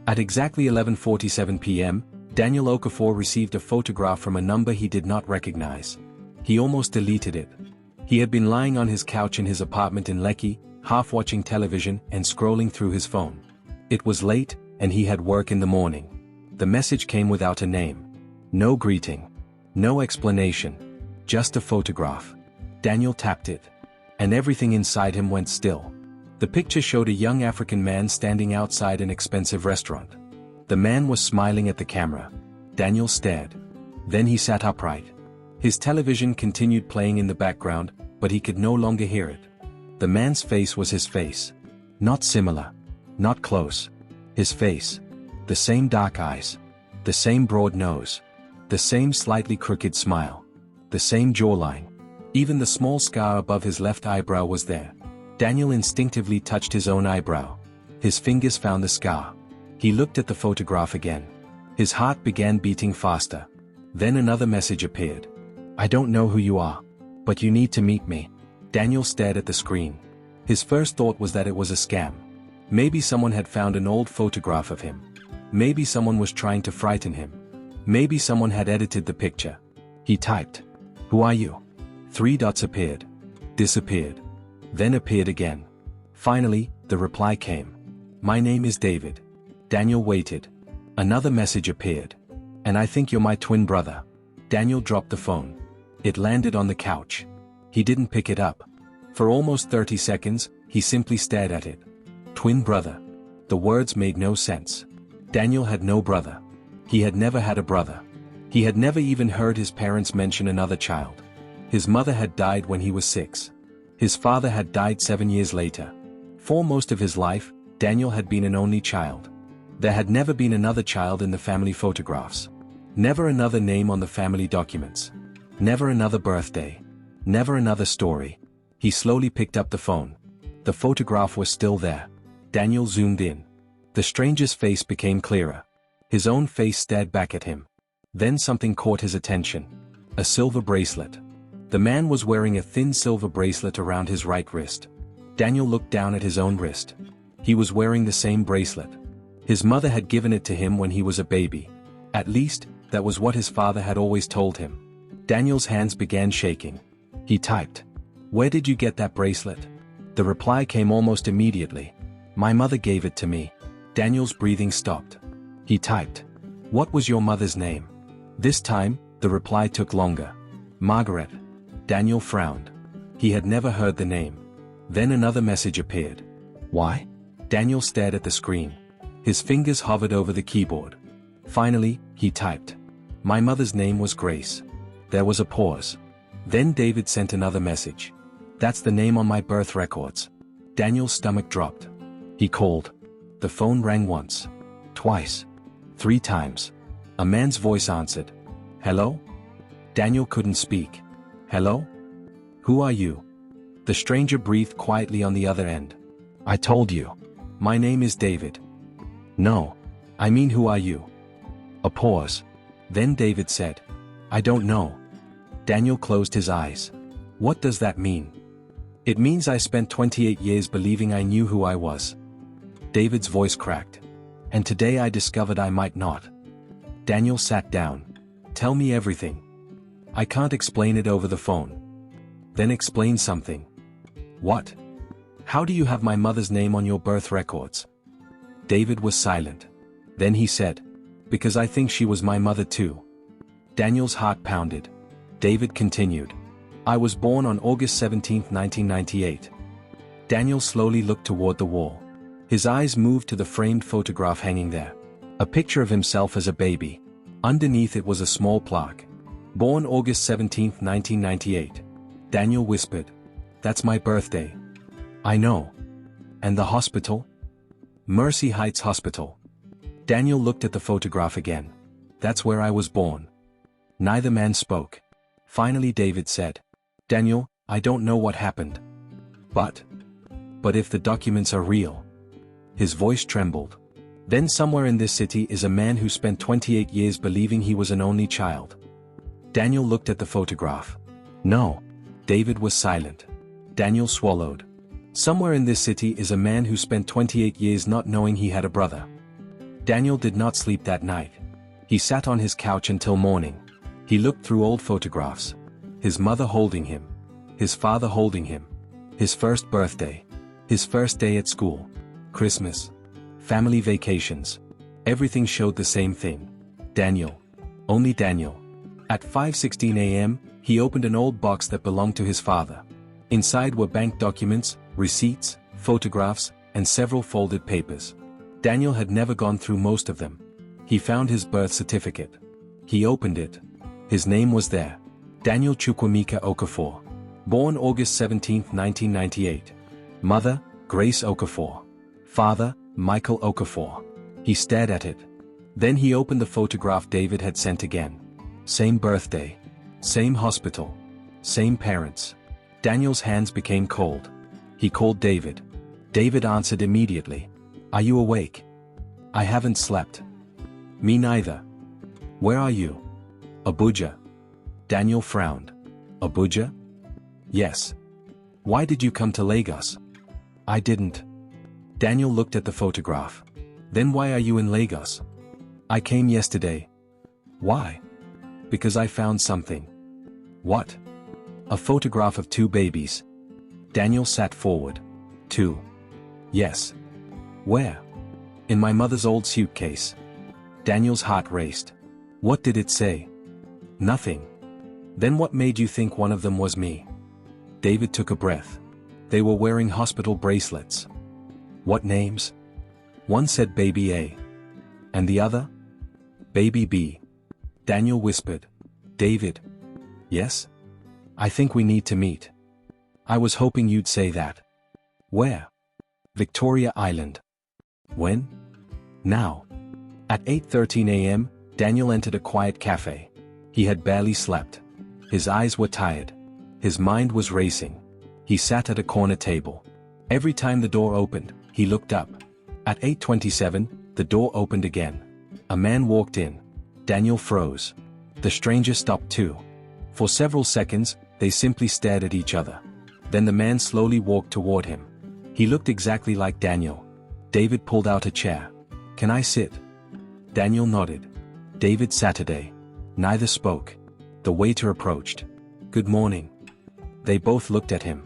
At exactly 11:47 p.m., Daniel Okafor received a photograph from a number he did not recognize. He almost deleted it. He had been lying on his couch in his apartment in Lekki, half watching television and scrolling through his phone. It was late, and he had work in the morning. The message came without a name. No greeting. No explanation. Just a photograph. Daniel tapped it. And everything inside him went still. The picture showed a young African man standing outside an expensive restaurant. The man was smiling at the camera. Daniel stared. Then he sat upright. His television continued playing in the background, but he could no longer hear it. The man's face was his face. Not similar. Not close. His face. The same dark eyes. The same broad nose. The same slightly crooked smile. The same jawline. Even the small scar above his left eyebrow was there. Daniel instinctively touched his own eyebrow. His fingers found the scar. He looked at the photograph again. His heart began beating faster. Then another message appeared. I don't know who you are, but you need to meet me. Daniel stared at the screen. His first thought was that it was a scam. Maybe someone had found an old photograph of him. Maybe someone was trying to frighten him. Maybe someone had edited the picture. He typed, "Who are you?" 3 dots appeared. Disappeared. Then appeared again. Finally, the reply came. My name is David. Daniel waited. Another message appeared. And I think you're my twin brother. Daniel dropped the phone. It landed on the couch. He didn't pick it up. For almost 30 seconds, he simply stared at it. Twin brother. The words made no sense. Daniel had no brother. He had never had a brother. He had never even heard his parents mention another child. His mother had died when he was 6. His father had died 7 years later. For most of his life, Daniel had been an only child. There had never been another child in the family photographs. Never another name on the family documents. Never another birthday. Never another story. He slowly picked up the phone. The photograph was still there. Daniel zoomed in. The stranger's face became clearer. His own face stared back at him. Then something caught his attention. A silver bracelet. The man was wearing a thin silver bracelet around his right wrist. Daniel looked down at his own wrist. He was wearing the same bracelet. His mother had given it to him when he was a baby. At least, that was what his father had always told him. Daniel's hands began shaking. He typed, "Where did you get that bracelet?" The reply came almost immediately. "My mother gave it to me." Daniel's breathing stopped. He typed, "What was your mother's name?" This time, the reply took longer. "Margaret." Daniel frowned. He had never heard the name. Then another message appeared. "Why?" Daniel stared at the screen. His fingers hovered over the keyboard. Finally, he typed, "My mother's name was Grace." There was a pause. Then David sent another message. "That's the name on my birth records." Daniel's stomach dropped. He called. The phone rang once. Twice. 3 times. A man's voice answered. "Hello?" Daniel couldn't speak. "Hello? Who are you?" The stranger breathed quietly on the other end. "I told you. My name is David." "No. I mean, who are you?" A pause. Then David said, "I don't know." Daniel closed his eyes. "What does that mean?" "It means I spent 28 years believing I knew who I was." David's voice cracked. "And today I discovered I might not." Daniel sat down. "Tell me everything." "I can't explain it over the phone." "Then explain something." "What?" "How do you have my mother's name on your birth records?" David was silent. Then he said, "Because I think she was my mother too." Daniel's heart pounded. David continued, "I was born on August 17, 1998. Daniel slowly looked toward the wall. His eyes moved to the framed photograph hanging there. A picture of himself as a baby. Underneath it was a small plaque. Born August 17, 1998. Daniel whispered, "That's my birthday." "I know." "And the hospital?" "Mercy Heights Hospital." Daniel looked at the photograph again. "That's where I was born." Neither man spoke. Finally David said, "Daniel, I don't know what happened. But if the documents are real." His voice trembled. "Then somewhere in this city is a man who spent 28 years believing he was an only child." Daniel looked at the photograph. "No." David was silent. Daniel swallowed. "Somewhere in this city is a man who spent 28 years not knowing he had a brother." Daniel did not sleep that night. He sat on his couch until morning. He looked through old photographs. His mother holding him. His father holding him. His first birthday. His first day at school. Christmas. Family vacations. Everything showed the same thing. Daniel. Only Daniel. At 5:16 a.m., he opened an old box that belonged to his father. Inside were bank documents, receipts, photographs, and several folded papers. Daniel had never gone through most of them. He found his birth certificate. He opened it. His name was there. Daniel Chukwemeka Okafor. Born August 17, 1998. Mother, Grace Okafor. Father, Michael Okafor. He stared at it. Then he opened the photograph David had sent again. Same birthday. Same hospital. Same parents. Daniel's hands became cold. He called David. David answered immediately. Are you awake? I haven't slept. Me neither. Where are you? Abuja. Daniel frowned. Abuja? Yes. Why did you come to Lagos? I didn't. Daniel looked at the photograph. Then why are you in Lagos? I came yesterday. Why? Because I found something. What? A photograph of 2 babies. Daniel sat forward. 2. Yes. Where? In my mother's old suitcase. Daniel's heart raced. What did it say? Nothing. Then what made you think one of them was me? David took a breath. They were wearing hospital bracelets. What names? One said Baby A. And the other? Baby B. Daniel whispered. David. Yes? I think we need to meet. I was hoping you'd say that. Where? Victoria Island. When? Now. At 8:13 a.m., Daniel entered a quiet cafe. He had barely slept. His eyes were tired. His mind was racing. He sat at a corner table. Every time the door opened, he looked up. At 8:27, the door opened again. A man walked in. Daniel froze. The stranger stopped too. For several seconds, they simply stared at each other. Then the man slowly walked toward him. He looked exactly like Daniel. David pulled out a chair. Can I sit? Daniel nodded. David Saturday. Neither spoke. The waiter approached. Good morning. They both looked at him.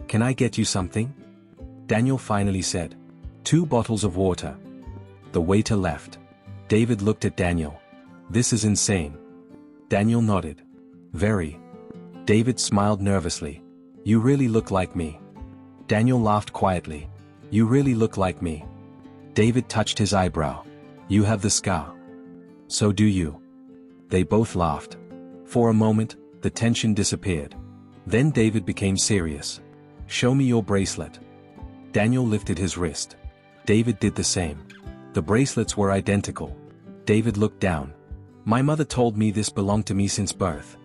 Can I get you something? Daniel finally said. 2 bottles of water. The waiter left. David looked at Daniel. This is insane. Daniel nodded. Very. David smiled nervously. You really look like me. Daniel laughed quietly. You really look like me. David touched his eyebrow. You have the scar. So do you. They both laughed. For a moment, the tension disappeared. Then David became serious. Show me your bracelet. Daniel lifted his wrist. David did the same. The bracelets were identical. David looked down. My mother told me this belonged to me since birth.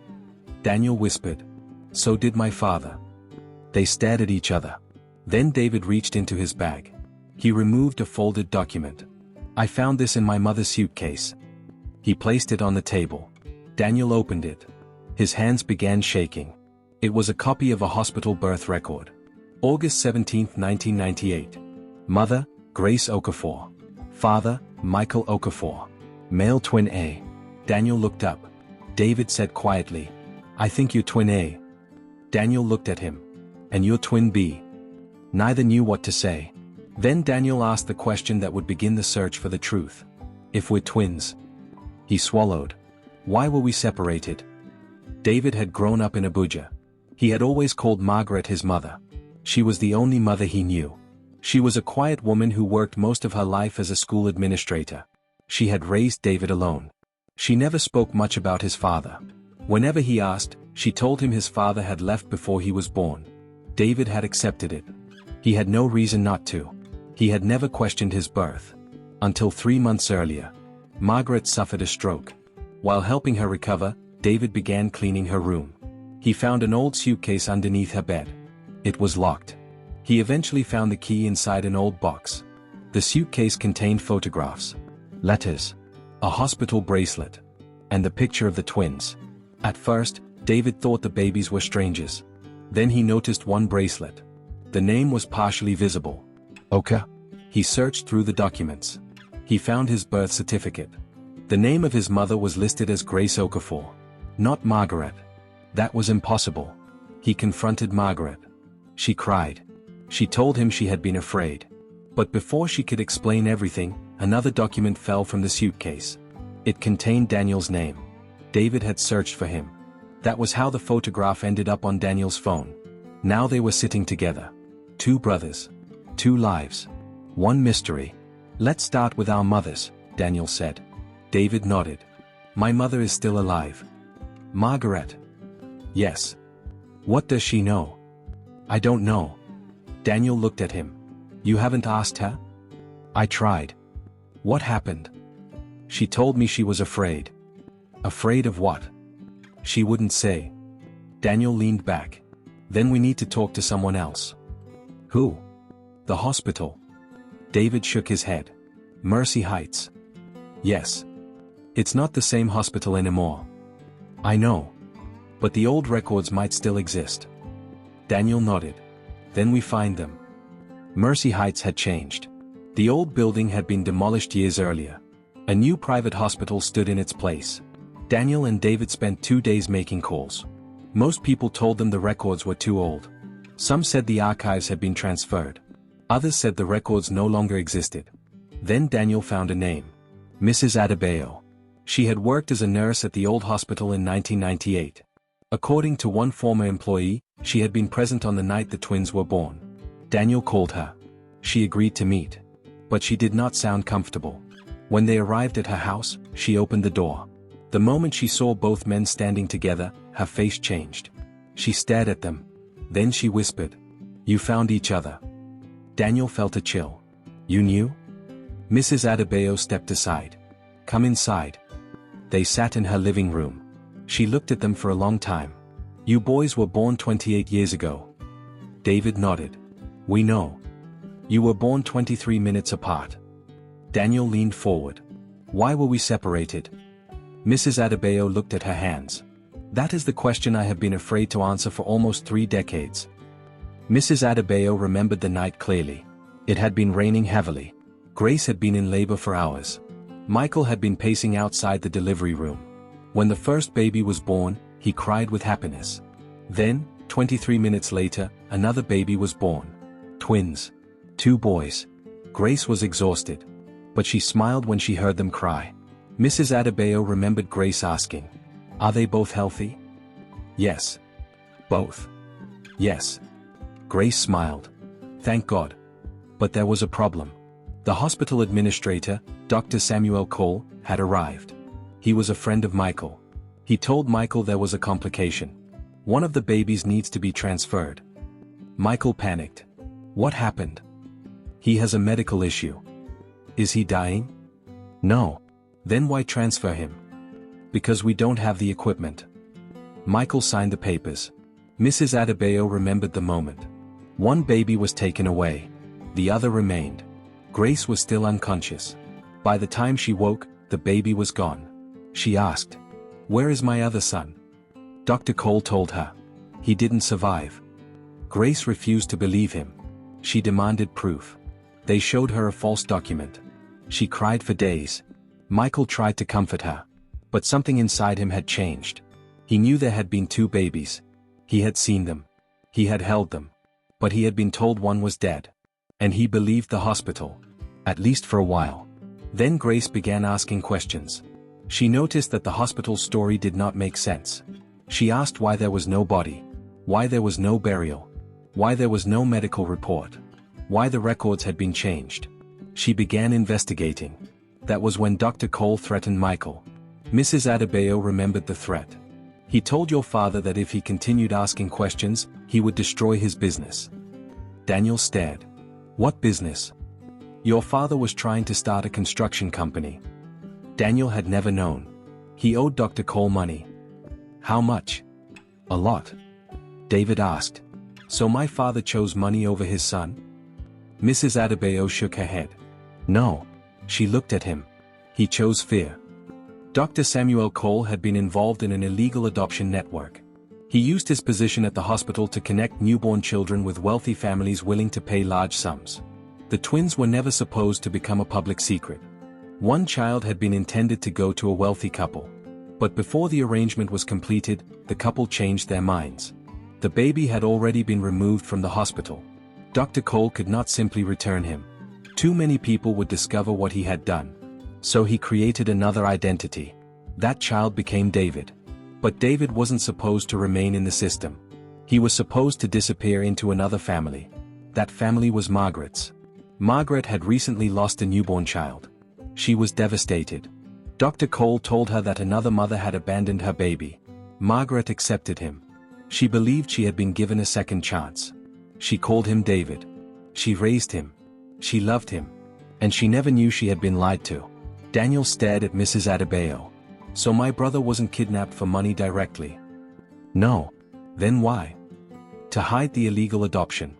Daniel whispered. So did my father. They stared at each other. Then David reached into his bag. He removed a folded document. I found this in my mother's suitcase. He placed it on the table. Daniel opened it. His hands began shaking. It was a copy of a hospital birth record. August 17, 1998. Mother, Grace Okafor. Father, Michael Okafor. Male twin A. Daniel looked up. David said quietly. I think you're twin A. Daniel looked at him. And you're twin B. Neither knew what to say. Then Daniel asked the question that would begin the search for the truth. If we're twins. He swallowed. Why were we separated? David had grown up in Abuja. He had always called Margaret his mother. She was the only mother he knew. She was a quiet woman who worked most of her life as a school administrator. She had raised David alone. She never spoke much about his father. Whenever he asked, she told him his father had left before he was born. David had accepted it. He had no reason not to. He had never questioned his birth. Until 3 months earlier. Margaret suffered a stroke. While helping her recover, David began cleaning her room. He found an old suitcase underneath her bed. It was locked. He eventually found the key inside an old box. The suitcase contained photographs, letters, a hospital bracelet, and the picture of the twins. At first, David thought the babies were strangers. Then he noticed one bracelet. The name was partially visible. Oka. He searched through the documents. He found his birth certificate. The name of his mother was listed as Grace Okafor, not Margaret. That was impossible. He confronted Margaret. She cried. She told him she had been afraid. But before she could explain everything, another document fell from the suitcase. It contained Daniel's name. David had searched for him. That was how the photograph ended up on Daniel's phone. Now they were sitting together. Two brothers. Two lives. One mystery. Let's start with our mothers, Daniel said. David nodded. My mother is still alive. Margaret. Yes. What does she know? I don't know. Daniel looked at him. You haven't asked her? I tried. What happened? She told me she was afraid. Afraid of what? She wouldn't say. Daniel leaned back. Then we need to talk to someone else. Who? The hospital. David shook his head. Mercy Heights. Yes. It's not the same hospital anymore. I know. But the old records might still exist. Daniel nodded. Then we find them. Mercy Heights had changed. The old building had been demolished years earlier. A new private hospital stood in its place. Daniel and David spent 2 days making calls. Most people told them the records were too old. Some said the archives had been transferred. Others said the records no longer existed. Then Daniel found a name. Mrs. Adebayo. She had worked as a nurse at the old hospital in 1998. According to one former employee, she had been present on the night the twins were born. Daniel called her. She agreed to meet. But she did not sound comfortable. When they arrived at her house, she opened the door. The moment she saw both men standing together, her face changed. She stared at them. Then she whispered, "You found each other." Daniel felt a chill. "You knew?" Mrs. Adebayo stepped aside. "Come inside." They sat in her living room. She looked at them for a long time. "You boys were born 28 years ago." David nodded. "We know. You were born 23 minutes apart." Daniel leaned forward. "Why were we separated?" Mrs. Adebayo looked at her hands. "That is the question I have been afraid to answer for almost 3 decades. Mrs. Adebayo remembered the night clearly. It had been raining heavily. Grace had been in labor for hours. Michael had been pacing outside the delivery room. When the first baby was born, he cried with happiness. Then, 23 minutes later, another baby was born. Twins. 2 boys. Grace was exhausted. But she smiled when she heard them cry. Mrs. Adebayo remembered Grace asking, "Are they both healthy?" "Yes." "Both?" "Yes." Grace smiled. "Thank God." But there was a problem. The hospital administrator, Dr. Samuel Cole, had arrived. He was a friend of Michael. He told Michael there was a complication. One of the babies needs to be transferred. Michael panicked. "What happened?" "He has a medical issue." "Is he dying?" "No." "Then why transfer him?" "Because we don't have the equipment." Michael signed the papers. Mrs. Adebayo remembered the moment. One baby was taken away. The other remained. Grace was still unconscious. By the time she woke, the baby was gone. She asked, "Where is my other son?" Dr. Cole told her. "He didn't survive." Grace refused to believe him. She demanded proof. They showed her a false document. She cried for days. Michael tried to comfort her. But something inside him had changed. He knew there had been 2 babies. He had seen them. He had held them. But he had been told one was dead. And he believed the hospital. At least for a while. Then Grace began asking questions. She noticed that the hospital's story did not make sense. She asked why there was no body. Why there was no burial. Why there was no medical report. Why the records had been changed. She began investigating. That was when Dr. Cole threatened Michael. Mrs. Adebayo remembered the threat. "He told your father that if he continued asking questions, he would destroy his business." Daniel stared. "What business?" "Your father was trying to start a construction company." Daniel had never known. He owed Dr. Cole money. "How much?" "A lot." David asked. "So my father chose money over his son?" Mrs. Adebayo shook her head. "No." She looked at him. "He chose fear." Dr. Samuel Cole had been involved in an illegal adoption network. He used his position at the hospital to connect newborn children with wealthy families willing to pay large sums. The twins were never supposed to become a public secret. One child had been intended to go to a wealthy couple. But before the arrangement was completed, the couple changed their minds. The baby had already been removed from the hospital. Dr. Cole could not simply return him. Too many people would discover what he had done. So he created another identity. That child became David. But David wasn't supposed to remain in the system. He was supposed to disappear into another family. That family was Margaret's. Margaret had recently lost a newborn child. She was devastated. Dr. Cole told her that another mother had abandoned her baby. Margaret accepted him. She believed she had been given a second chance. She called him David. She raised him. She loved him. And she never knew she had been lied to. Daniel stared at Mrs. Adebayo. So my brother wasn't kidnapped for money directly? No. Then why? To hide the illegal adoption.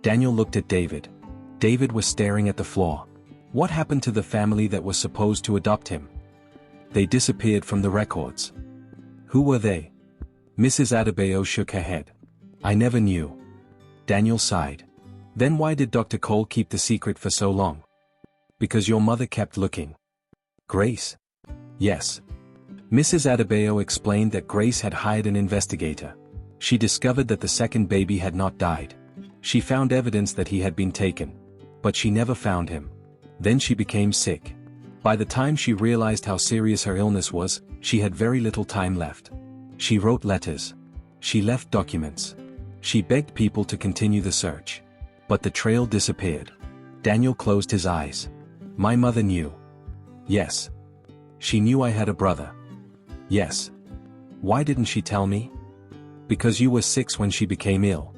Daniel looked at David. David was staring at the floor. What happened to the family that was supposed to adopt him? They disappeared from the records. Who were they? Mrs. Adebayo shook her head. I never knew. Daniel sighed. Then why did Dr. Cole keep the secret for so long? Because your mother kept looking. Grace? Yes. Mrs. Adebayo explained that Grace had hired an investigator. She discovered that the second baby had not died. She found evidence that he had been taken. But she never found him. Then she became sick. By the time she realized how serious her illness was, she had very little time left. She wrote letters. She left documents. She begged people to continue the search. But the trail disappeared. Daniel closed his eyes. My mother knew. Yes. She knew I had a brother. Yes. Why didn't she tell me? Because you were 6 when she became ill.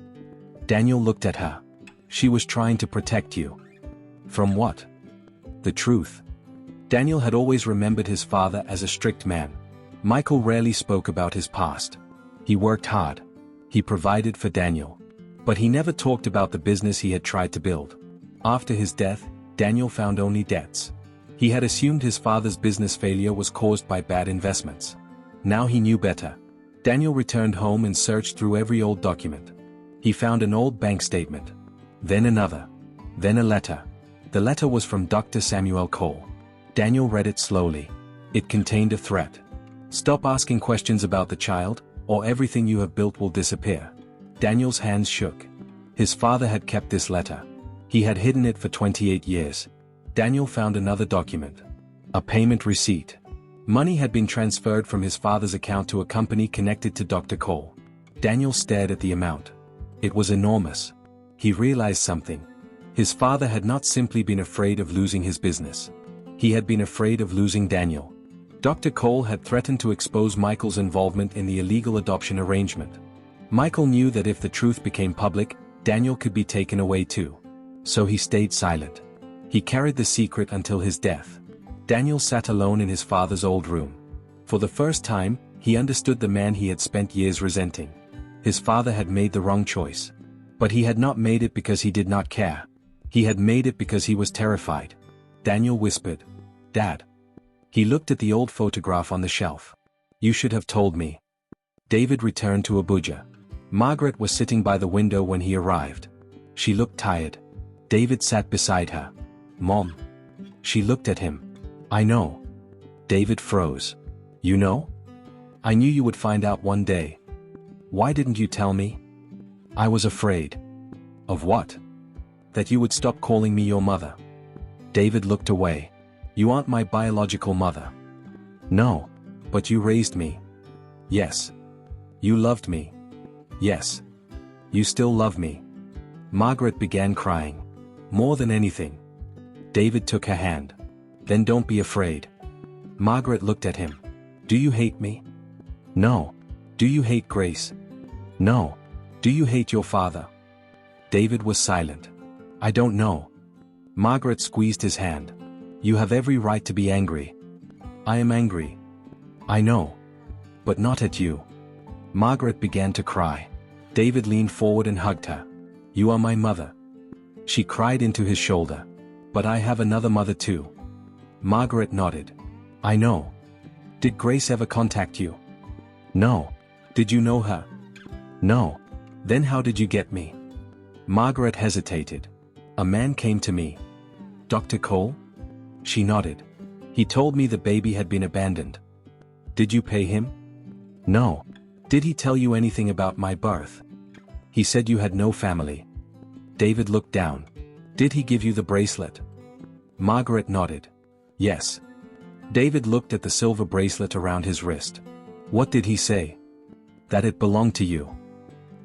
Daniel looked at her. She was trying to protect you. From what? The truth. Daniel had always remembered his father as a strict man. Michael rarely spoke about his past. He worked hard. He provided for Daniel. But he never talked about the business he had tried to build. After his death, Daniel found only debts. He had assumed his father's business failure was caused by bad investments. Now he knew better. Daniel returned home and searched through every old document. He found an old bank statement. Then another. Then a letter. The letter was from Dr. Samuel Cole. Daniel read it slowly. It contained a threat. Stop asking questions about the child, or everything you have built will disappear. Daniel's hands shook. His father had kept this letter. He had hidden it for 28 years. Daniel found another document. A payment receipt. Money had been transferred from his father's account to a company connected to Dr. Cole. Daniel stared at the amount. It was enormous. He realized something. His father had not simply been afraid of losing his business. He had been afraid of losing Daniel. Dr. Cole had threatened to expose Michael's involvement in the illegal adoption arrangement. Michael knew that if the truth became public, Daniel could be taken away too. So he stayed silent. He carried the secret until his death. Daniel sat alone in his father's old room. For the first time, he understood the man he had spent years resenting. His father had made the wrong choice. But he had not made it because he did not care. He had made it because he was terrified. Daniel whispered, "Dad." He looked at the old photograph on the shelf. "You should have told me." David returned to Abuja. Margaret was sitting by the window when he arrived. She looked tired. David sat beside her. "Mom." She looked at him. "I know." David froze. "You know? I knew you would find out one day. Why didn't you tell me?" "I was afraid." "Of what?" "That you would stop calling me your mother." David looked away. "You aren't my biological mother." "No. But you raised me." "Yes." "You loved me." "Yes." "You still love me." Margaret began crying. More than anything. David took her hand. "Then don't be afraid." Margaret looked at him. "Do you hate me?" "No." "Do you hate Grace?" "No." "Do you hate your father?" David was silent. "I don't know." Margaret squeezed his hand. "You have every right to be angry." "I am angry." "I know. But not at you." Margaret began to cry. David leaned forward and hugged her. "You are my mother." She cried into his shoulder. "But I have another mother too." Margaret nodded. "I know." "Did Grace ever contact you?" "No." "Did you know her?" "No." "Then how did you get me?" Margaret hesitated. "A man came to me." "Dr. Cole?" She nodded. He told me the baby had been abandoned. Did you pay him? No. Did he tell you anything about my birth? He said you had no family. David looked down. Did he give you the bracelet? Margaret nodded. Yes. David looked at the silver bracelet around his wrist. What did he say? That it belonged to you.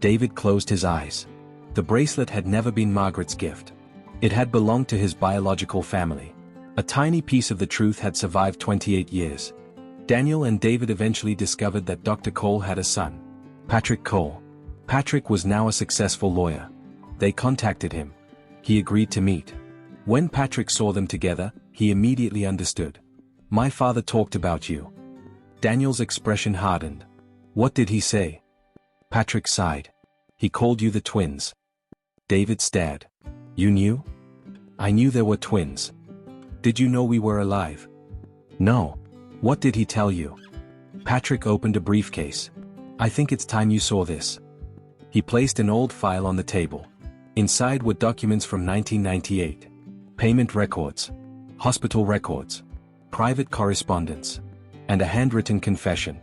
David closed his eyes. The bracelet had never been Margaret's gift. It had belonged to his biological family. A tiny piece of the truth had survived 28 years. Daniel and David eventually discovered that Dr. Cole had a son, Patrick Cole. Patrick was now a successful lawyer. They contacted him. He agreed to meet. When Patrick saw them together, he immediately understood. My father talked about you. Daniel's expression hardened. What did he say? Patrick sighed. He called you the twins. David stared. You knew? I knew there were twins. Did you know we were alive? No. What did he tell you? Patrick opened a briefcase. I think it's time you saw this. He placed an old file on the table. Inside were documents from 1998. Payment records. Hospital records. Private correspondence. And a handwritten confession.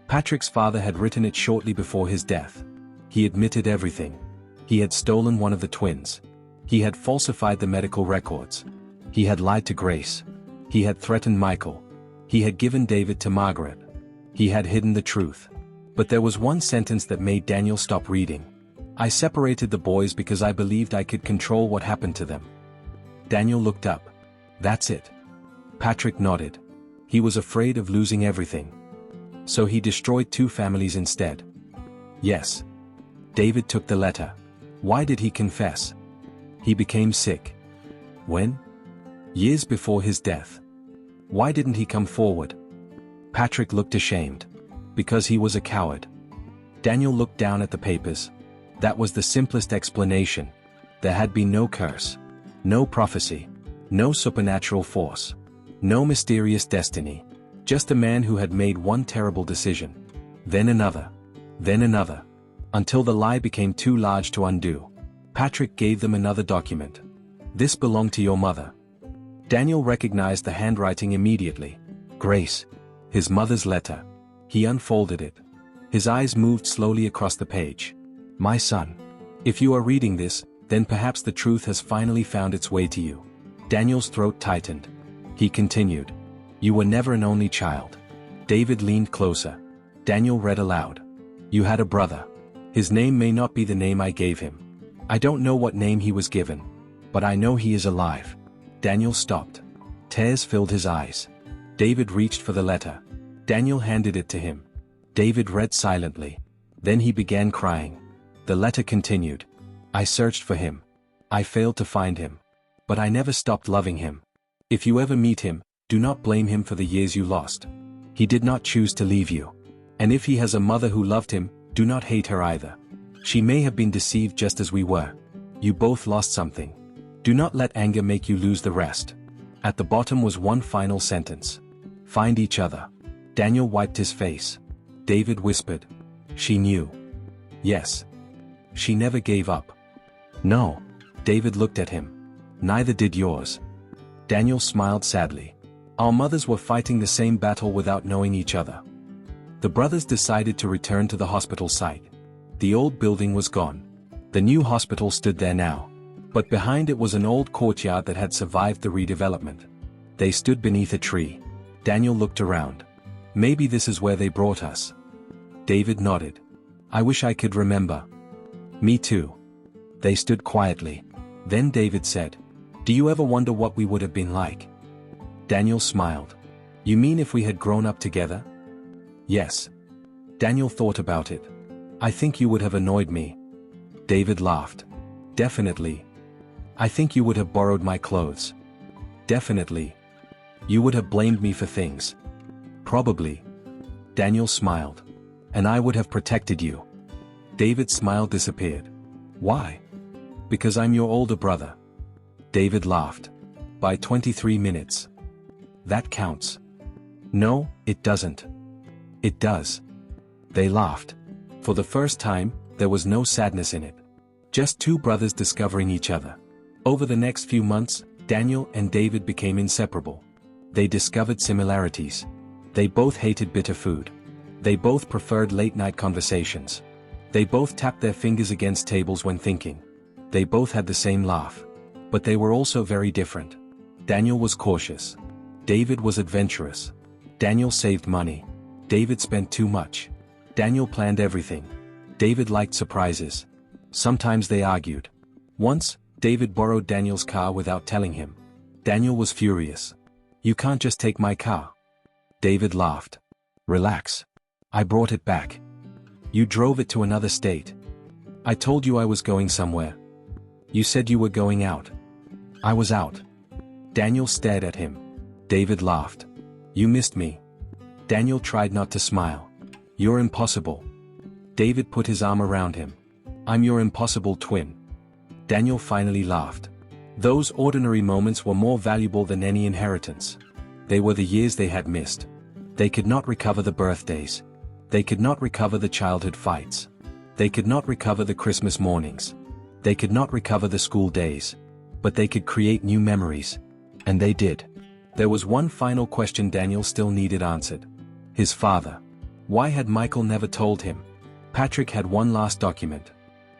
Patrick's father had written it shortly before his death. He admitted everything. He had stolen one of the twins. He had falsified the medical records. He had lied to Grace. He had threatened Michael. He had given David to Margaret. He had hidden the truth. But there was one sentence that made Daniel stop reading. I separated the boys because I believed I could control what happened to them. Daniel looked up. That's it. Patrick nodded. He was afraid of losing everything. So he destroyed 2 families instead. Yes. David took the letter. Why did he confess? He became sick. When? Years before his death. Why didn't he come forward? Patrick looked ashamed. Because he was a coward. Daniel looked down at the papers. That was the simplest explanation. There had been no curse. No prophecy. No supernatural force. No mysterious destiny. Just a man who had made one terrible decision. Then another. Then another. Until the lie became too large to undo. Patrick gave them another document. This belonged to your mother. Daniel recognized the handwriting immediately. Grace. His mother's letter. He unfolded it. His eyes moved slowly across the page. My son. If you are reading this, then perhaps the truth has finally found its way to you. Daniel's throat tightened. He continued. You were never an only child. David leaned closer. Daniel read aloud. You had a brother. His name may not be the name I gave him. I don't know what name he was given. But I know he is alive. Daniel stopped. Tears filled his eyes. David reached for the letter. Daniel handed it to him. David read silently. Then he began crying. The letter continued. I searched for him. I failed to find him. But I never stopped loving him. If you ever meet him, do not blame him for the years you lost. He did not choose to leave you. And if he has a mother who loved him, do not hate her either. She may have been deceived just as we were. You both lost something. Do not let anger make you lose the rest. At the bottom was one final sentence. Find each other. Daniel wiped his face. David whispered. She knew. Yes. She never gave up. No. David looked at him. Neither did yours. Daniel smiled sadly. Our mothers were fighting the same battle without knowing each other. The brothers decided to return to the hospital site. The old building was gone. The new hospital stood there now. But behind it was an old courtyard that had survived the redevelopment. They stood beneath a tree. Daniel looked around. Maybe this is where they brought us. David nodded. I wish I could remember. Me too. They stood quietly. Then David said, do you ever wonder what we would have been like? Daniel smiled. You mean if we had grown up together? Yes. Daniel thought about it. I think you would have annoyed me. David laughed. Definitely. I think you would have borrowed my clothes. Definitely. You would have blamed me for things. Probably. Daniel smiled. And I would have protected you. David's smile disappeared. Why? Because I'm your older brother. David laughed. By 23 minutes. That counts. No, it doesn't. It does. They laughed. For the first time, there was no sadness in it. Just 2 brothers discovering each other. Over the next few months, Daniel and David became inseparable. They discovered similarities. They both hated bitter food. They both preferred late-night conversations. They both tapped their fingers against tables when thinking. They both had the same laugh. But they were also very different. Daniel was cautious. David was adventurous. Daniel saved money. David spent too much. Daniel planned everything. David liked surprises. Sometimes they argued. Once, David borrowed Daniel's car without telling him. Daniel was furious. "You can't just take my car." David laughed. "Relax. I brought it back. You drove it to another state. I told you I was going somewhere. You said you were going out. I was out." Daniel stared at him. David laughed. "You missed me." Daniel tried not to smile. "You're impossible." David put his arm around him. "I'm your impossible twin." Daniel finally laughed. Those ordinary moments were more valuable than any inheritance. They were the years they had missed. They could not recover the birthdays. They could not recover the childhood fights. They could not recover the Christmas mornings. They could not recover the school days. But they could create new memories. And they did. There was one final question Daniel still needed answered. His father. Why had Michael never told him? Patrick had one last document.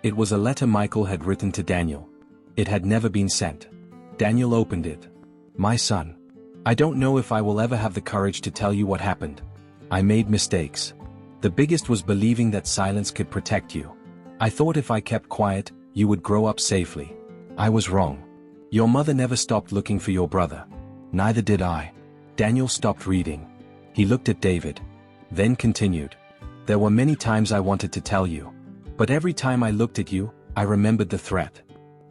It was a letter Michael had written to Daniel. It had never been sent. Daniel opened it. "My son. I don't know if I will ever have the courage to tell you what happened. I made mistakes. The biggest was believing that silence could protect you. I thought if I kept quiet, you would grow up safely. I was wrong. Your mother never stopped looking for your brother. Neither did I." Daniel stopped reading. He looked at David. Then continued. "There were many times I wanted to tell you. But every time I looked at you, I remembered the threat.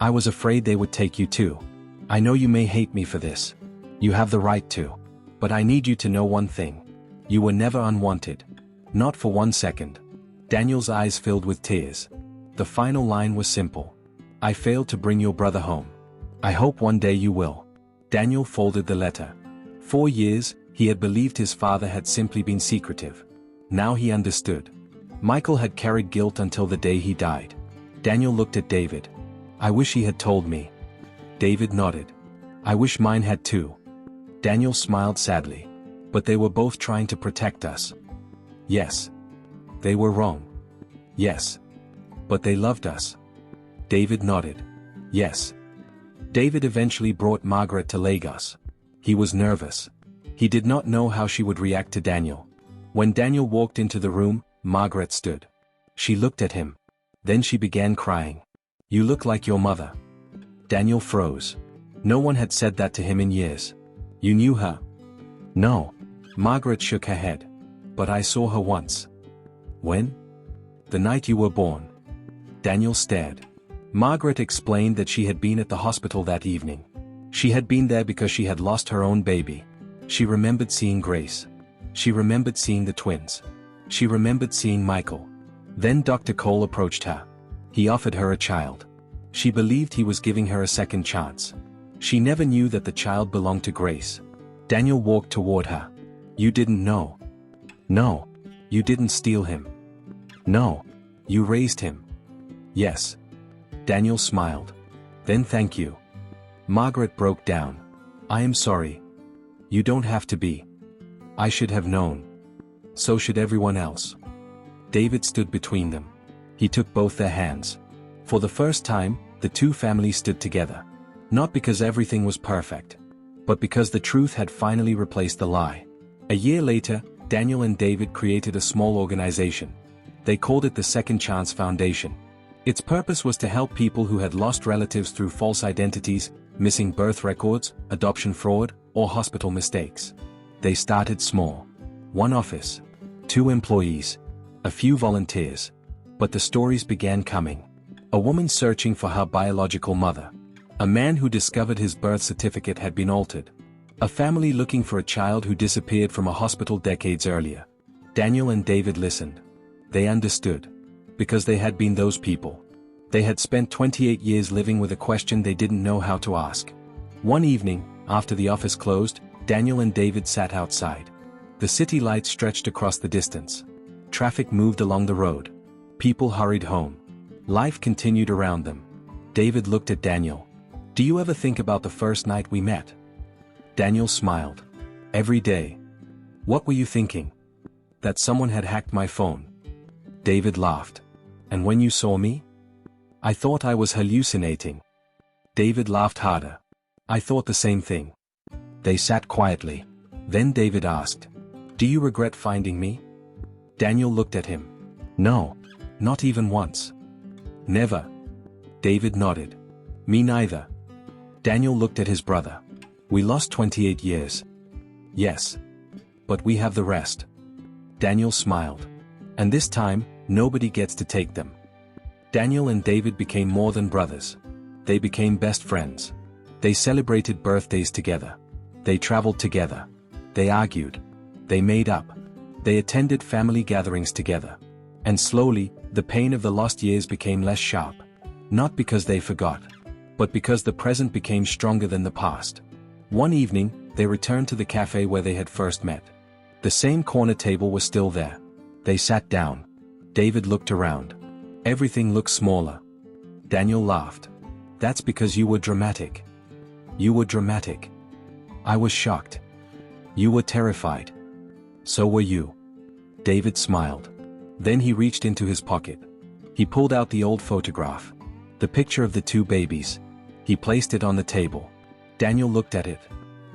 I was afraid they would take you too. I know you may hate me for this. You have the right to. But I need you to know one thing. You were never unwanted. Not for 1 second." Daniel's eyes filled with tears. The final line was simple. "I failed to bring your brother home. I hope one day you will." Daniel folded the letter. 4 years, he had believed his father had simply been secretive. Now he understood. Michael had carried guilt until the day he died. Daniel looked at David. "I wish he had told me." David nodded. "I wish mine had too." Daniel smiled sadly. "But they were both trying to protect us." "Yes. They were wrong." "Yes. But they loved us." David nodded. "Yes." David eventually brought Margaret to Lagos. He was nervous. He did not know how she would react to Daniel. When Daniel walked into the room, Margaret stood. She looked at him. Then she began crying. "You look like your mother." Daniel froze. No one had said that to him in years. "You knew her?" "No." Margaret shook her head. "But I saw her once." "When?" "The night you were born." Daniel stared. Margaret explained that she had been at the hospital that evening. She had been there because she had lost her own baby. She remembered seeing Grace. She remembered seeing the twins. She remembered seeing Michael. Then Dr. Cole approached her. He offered her a child. She believed he was giving her a second chance. She never knew that the child belonged to Grace. Daniel walked toward her. "You didn't know." "No." "You didn't steal him." "No." "You raised him." "Yes." Daniel smiled. "Then thank you." Margaret broke down. "I am sorry. You don't have to be. I should have known. So should everyone else." David stood between them. He took both their hands. For the first time, the two families stood together. Not because everything was perfect, but because the truth had finally replaced the lie. A year later, Daniel and David created a small organization. They called it the Second Chance Foundation. Its purpose was to help people who had lost relatives through false identities, missing birth records, adoption fraud, or hospital mistakes. They started small. 1 office. 2 employees. A few volunteers. But the stories began coming. A woman searching for her biological mother. A man who discovered his birth certificate had been altered. A family looking for a child who disappeared from a hospital decades earlier. Daniel and David listened. They understood. Because they had been those people. They had spent 28 years living with a question they didn't know how to ask. One evening, after the office closed, Daniel and David sat outside. The city lights stretched across the distance. Traffic moved along the road. People hurried home. Life continued around them. David looked at Daniel. "Do you ever think about the first night we met?" Daniel smiled. Every day. What were you thinking? That someone had hacked my phone. David laughed. And when you saw me? I thought I was hallucinating. David laughed harder. I thought the same thing. They sat quietly. Then David asked, "Do you regret finding me?" Daniel looked at him. "No. Not even once." "Never." David nodded. "Me neither." Daniel looked at his brother. "We lost 28 years." "Yes. But we have the rest." Daniel smiled. "And this time, nobody gets to take them." Daniel and David became more than brothers. They became best friends. They celebrated birthdays together. They traveled together. They argued. They made up. They attended family gatherings together. And slowly, the pain of the lost years became less sharp. Not because they forgot, but because the present became stronger than the past. One evening, they returned to the cafe where they had first met. The same corner table was still there. They sat down. David looked around. Everything looked smaller. Daniel laughed. "That's because you were dramatic." "You were dramatic." "I was shocked." "You were terrified." "So were you." David smiled. Then he reached into his pocket. He pulled out the old photograph. The picture of the two babies. He placed it on the table. Daniel looked at it.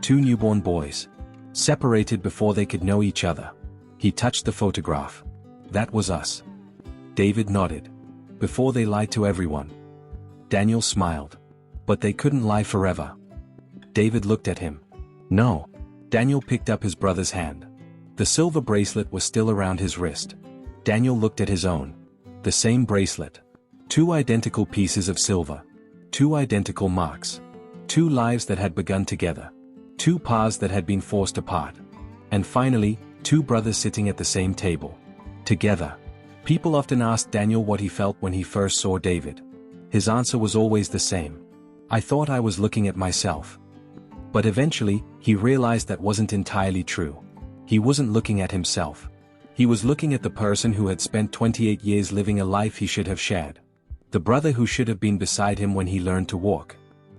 Two newborn boys. Separated before they could know each other. He touched the photograph. "That was us." David nodded. "Before they lied to everyone." Daniel smiled. "But they couldn't lie forever." David looked at him. "No." Daniel picked up his brother's hand. The silver bracelet was still around his wrist. Daniel looked at his own. The same bracelet. Two identical pieces of silver. Two identical marks. Two lives that had begun together. Two paths that had been forced apart. And finally, two brothers sitting at the same table. Together. People often asked Daniel what he felt when he first saw David. His answer was always the same. "I thought I was looking at myself." But eventually, he realized that wasn't entirely true. He wasn't looking at himself. He was looking at the person who had spent 28 years living a life he should have shared. The brother who should have been beside him when he learned to walk.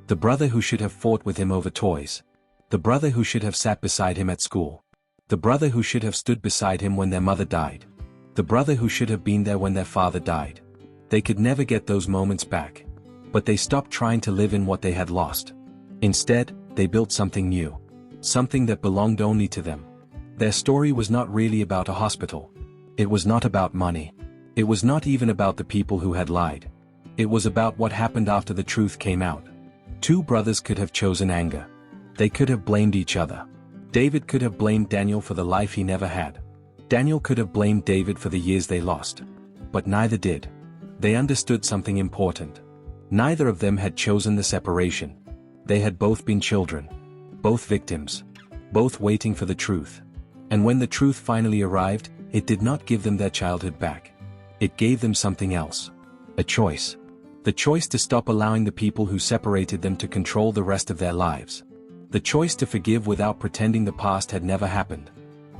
The brother who should have fought with him over toys. The brother who should have sat beside him at school. The brother who should have stood beside him when their mother died. The brother who should have been there when their father died. They could never get those moments back. But they stopped trying to live in what they had lost. Instead, they built something new. Something that belonged only to them. Their story was not really about a hospital. It was not about money. It was not even about the people who had lied. It was about what happened after the truth came out. Two brothers could have chosen anger. They could have blamed each other. David could have blamed Daniel for the life he never had. Daniel could have blamed David for the years they lost. But neither did. They understood something important. Neither of them had chosen the separation. They had both been children. Both victims. Both waiting for the truth. And when the truth finally arrived, it did not give them their childhood back. It gave them something else. A choice. The choice to stop allowing the people who separated them to control the rest of their lives. The choice to forgive without pretending the past had never happened.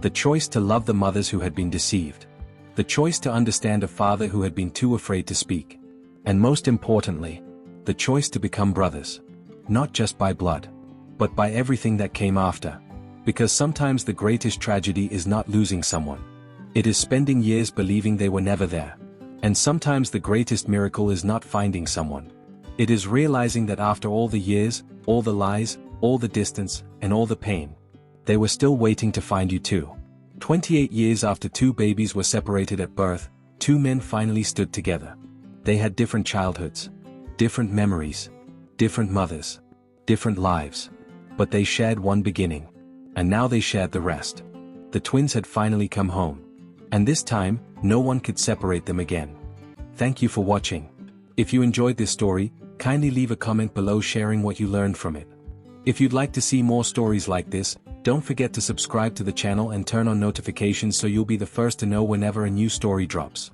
The choice to love the mothers who had been deceived. The choice to understand a father who had been too afraid to speak. And most importantly, the choice to become brothers. Not just by blood, but by everything that came after. Because sometimes the greatest tragedy is not losing someone. It is spending years believing they were never there. And sometimes the greatest miracle is not finding someone. It is realizing that after all the years, all the lies, all the distance, and all the pain, they were still waiting to find you too. 28 years after two babies were separated at birth, two men finally stood together. They had different childhoods, different memories, different mothers, different lives. But they shared one beginning. And now they shared the rest. The twins had finally come home. And this time, no one could separate them again. Thank you for watching. If you enjoyed this story, kindly leave a comment below sharing what you learned from it. If you'd like to see more stories like this, don't forget to subscribe to the channel and turn on notifications so you'll be the first to know whenever a new story drops.